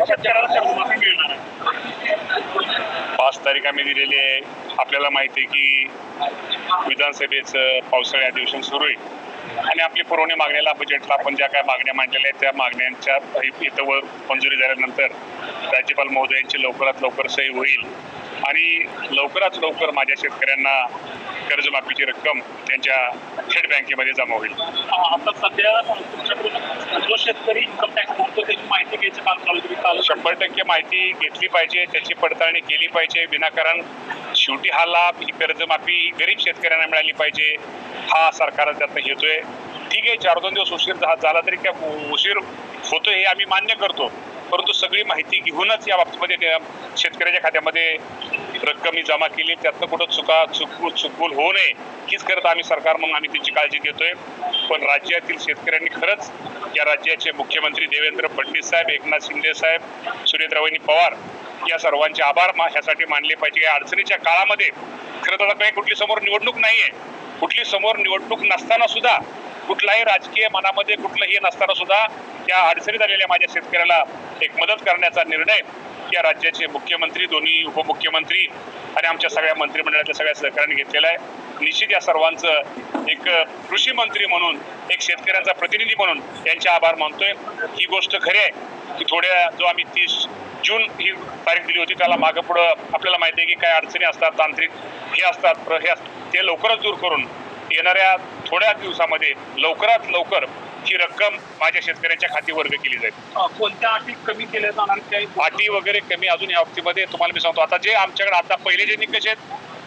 शेतकऱ्याला मिळणार आहे? 5 तारीख आम्ही दिलेली आहे. आपल्याला माहिती आहे की विधानसभेचं पावसाळी अधिवेशन सुरू आहे आणि आपली पुरवणी मागणीला बजेटला आपण ज्या काय मागण्या मांडलेल्या आहेत त्या मागण्यांच्या इथं मंजुरी झाल्यानंतर राज्यपाल महोदयांची लवकरात लवकर सही होईल आणि लवकरात लवकर माझ्या शेतकऱ्यांना कर्जमाफीची रक्कम त्यांच्या थेट बँकेमध्ये जमा होईल. आता सध्या तुमच्याकडून जो शेतकरी इन्कम टॅक्स भरतो त्याची माहिती घ्यायचं काम चालू 100% माहिती घेतली पाहिजे, त्याची पडताळणी केली पाहिजे. विनाकारण शेवटी हा लाभ, ही कर्जमाफी गरीब शेतकऱ्यांना मिळाली पाहिजे हा सरकार त्यातनं घेतोय. ठीक आहे, 4-2 दिवस उशीर झाला तरी काय उशीर होतोय हे आम्ही मान्य करतो, परंतु सगळी माहिती घेऊनच या बाबतीमध्ये शेतकऱ्याच्या खात्यामध्ये रक्कम जमा केली. त्यातनं कुठं चुकभूल होऊ नये हीच करत आम्ही सरकार म्हणून आम्ही त्याची काळजी घेतोय. पण राज्यातील शेतकऱ्यांनी खरंच या राज्याचे मुख्यमंत्री देवेंद्र फडणवीस साहेब, एकनाथ शिंदे साहेब, सुरेंद्रवहिनी पवार या सर्वांचे आभार ह्यासाठी मानले पाहिजे. या अडचणीच्या काळामध्ये खरं तर काही कुठली समोर निवडणूक नाहीये, कुठली समोर निवडणूक नसताना सुद्धा, कुठलाही राजकीय मनामध्ये कुठलंही नसताना सुद्धा त्या अडचणीत आलेल्या माझ्या शेतकऱ्याला एक मदत करण्याचा निर्णय या राज्याचे मुख्यमंत्री, दोन्ही उपमुख्यमंत्री आणि आमच्या सगळ्या मंत्रिमंडळातल्या सगळ्या सहकार्याने घेतलेला आहे. निश्चित या सर्वांचं एक कृषी मंत्री म्हणून, एक शेतकऱ्यांचा प्रतिनिधी म्हणून त्यांचे आभार मानतोय. ही गोष्ट खरी आहे की थोड्या जो आम्ही 30 जून ही तारीख दिली होती त्याला मागं पुढं आपल्याला माहिती आहे की काय अडचणी असतात, तांत्रिक हे असतात, ते लवकरच दूर करून येणाऱ्या थोड्या दिवसामध्ये लवकरात लवकर ही रक्कम माझ्या शेतकऱ्यांच्या खाती वर्ग केली जाईल. कोणत्या अटी कमी केल्या जाणार? अटी वगैरे कमी अजून या बाबतीमध्ये तुम्हाला मी सांगतो. आता जे आमच्याकडे आता पहिले जे निकष आहेत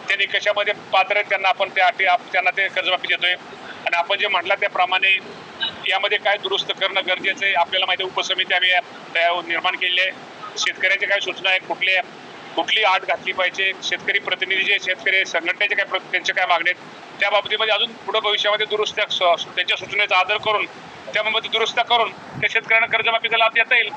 त्या निकषामध्ये पात्र आहेत त्यांना आपण त्या अटी त्यांना ते कर्जमाफी देतोय आणि आपण जे म्हटलं त्याप्रमाणे यामध्ये काय दुरुस्त करणं गरजेचं आहे. आपल्याला माहिती आहे उपसमिती आम्ही निर्माण केलेली आहे. शेतकऱ्यांच्या काय सूचना आहेत, कुठली अट घातली पाहिजे, शेतकरी प्रतिनिधी जे शेतकरी संघटनेचे काय त्यांच्या काय मागण्या आहेत त्या बाबतीमध्ये अजून पुढे भविष्यामध्ये दुरुस्त्या त्यांच्या सूचनेचा आदर करून त्यामध्ये दुरुस्त्या करून त्या शेतकऱ्यांना कर्जमाफीचा लाभ देता येईल.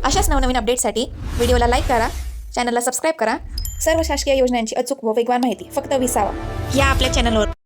अशाच नवनवीन अपडेटसाठी व्हिडिओला लाईक करा, चॅनलला सबस्क्राईब करा. सर्व शासकीय योजनांची अचूक व वेगवान माहिती फक्त विसावा या आपल्या चॅनलवर.